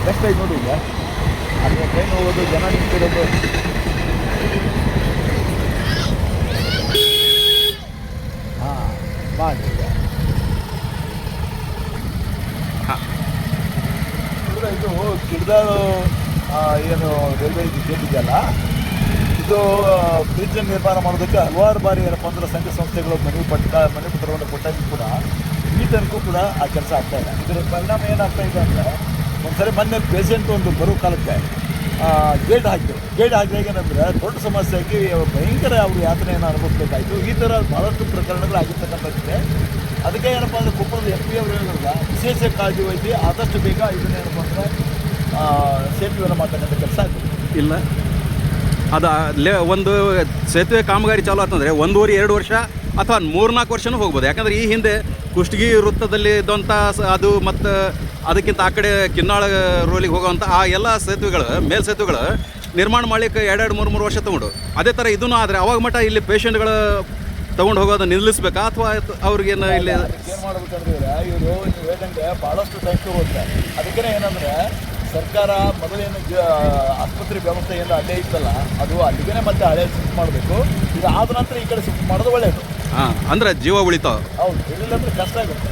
Best ಆಯ್ತು ನೋಡಿ ಈಗ ಅಲ್ಲಿ ಟ್ರೈನ್ ಹೋಗೋದು ಜನ ನಿಂತಿರೋದು. ಹಾಂ ಮಾಡಿ ಇದು ಕಿಡ್ದಾಳು ಏನು ರೈಲ್ವೆ ಗೇಟ್ ಇದೆಯಲ್ಲ, ಇದು ಬ್ರಿಡ್ಜ್ ನಿರ್ಮಾಣ ಮಾಡೋದಕ್ಕೆ ಹಲವಾರು ಬಾರಿ ಏನಪ್ಪ ಅಂದ್ರೆ ಸಂಘ ಸಂಸ್ಥೆಗಳು ಮನೆ ಪತ್ರವನ್ನು ಕೊಟ್ಟಾಗಿ ಕೂಡ ಈ ತನಕೂ ಕೂಡ ಆ ಕೆಲಸ ಆಗ್ತಾ ಇಲ್ಲ. ಇದರ ಪರಿಣಾಮ ಏನಾಗ್ತಾ ಇದೆ ಅಂದರೆ, ಒಂದ್ಸರಿ ಮೊನ್ನೆ ಪೇಷೆಂಟ್ ಒಂದು ಬರೋ ಕಾಲಕ್ಕೆ ಗೇಟ್ ಹಾಕಿದಾಗ ಏನಂದರೆ ದೊಡ್ಡ ಸಮಸ್ಯೆಯಾಗಿ ಭಯಂಕರ ಅವರು ಯಾತನೆಯನ್ನು ಅನುಭವಿಸಬೇಕಾಯಿತು. ಈ ಥರ ಭಾಳಷ್ಟು ಪ್ರಕರಣಗಳು ಆಗಿರ್ತಕ್ಕಂಥದ್ದಿದೆ. ಅದಕ್ಕೆ ಏನಪ್ಪ ಅಂದರೆ ಕೊಪ್ಪಳದ MP ಅವರು ಹೇಳಿದ್ರಲ್ಲ, ವಿಶೇಷ ಕಾಳಜಿ ವಹಿಸಿ ಆದಷ್ಟು ಬೇಗ ಇದನ್ನೇನಪ್ಪ ಅಂದರೆ ಸೇತುವೆಯನ್ನು ಮಾಡ್ತಕ್ಕಂಥ ಕೆಲಸ ಆಗ್ತದೆ. ಇಲ್ಲ ಅದು ಒಂದು ಸೇತುವೆ ಕಾಮಗಾರಿ ಚಾಲು ಆತಂದರೆ 1.5-2 ವರ್ಷ ಅಥವಾ 3-4 ವರ್ಷನೂ ಹೋಗ್ಬೋದು. ಯಾಕಂದರೆ ಈ ಹಿಂದೆ ಕುಷ್ಟಗಿ ವೃತ್ತದಲ್ಲಿ ಇದ್ದಂಥ ಅದು ಮತ್ತು ಅದಕ್ಕಿಂತ ಆ ಕಡೆ ಕಿನ್ನಾಳ ರೋಲಿಗೆ ಹೋಗೋವಂಥ ಆ ಎಲ್ಲ ಸೇತುವೆಗಳು ಮೇಲ್ಸೇತುವೆಗಳು ನಿರ್ಮಾಣ ಮಾಡಲಿಕ್ಕೆ 2-3 ವರ್ಷ ತೊಗೊಂಡು, ಅದೇ ಥರ ಇದೂ ಆದರೆ ಅವಾಗ ಮಟ್ಟ ಇಲ್ಲಿ ಪೇಷಂಟ್ಗಳು ತೊಗೊಂಡು ಹೋಗೋದು ನಿಲ್ಲಿಸ್ಬೇಕಾ ಅಥವಾ ಅವ್ರಿಗೇನು ಇಲ್ಲಿ ಏನು ಮಾಡ್ಬೇಕಂದ್ರೆ ಇವರು ನೀವು ಹೇಳ್ದಂಗೆ ಭಾಳಷ್ಟು ಟೈಮ್ ತಗೋತಾರೆ. ಅದಕ್ಕೇ ಏನಂದರೆ ಸರ್ಕಾರ ಮೊದಲೇನು ಆಸ್ಪತ್ರೆ ವ್ಯವಸ್ಥೆ ಏನು ಅಲ್ಲೇ ಇತ್ತಲ್ಲ, ಅದು ಅಲ್ಲಿಗೆ ಮತ್ತೆ ಹಳೆ ಶಿಫ್ಟ್ ಮಾಡಬೇಕು. ಇದು ಆದ ನಂತರ ಈ ಕಡೆ ಶಿಫ್ಟ್ ಮಾಡೋದು ಒಳ್ಳೆಯದು. ಹಾಂ, ಅಂದರೆ ಜೀವ ಉಳಿತಾವೆ. ಹೌದು, ಇರಲಿಲ್ಲ ಅಂದರೆ ಕಷ್ಟ ಆಗುತ್ತೆ.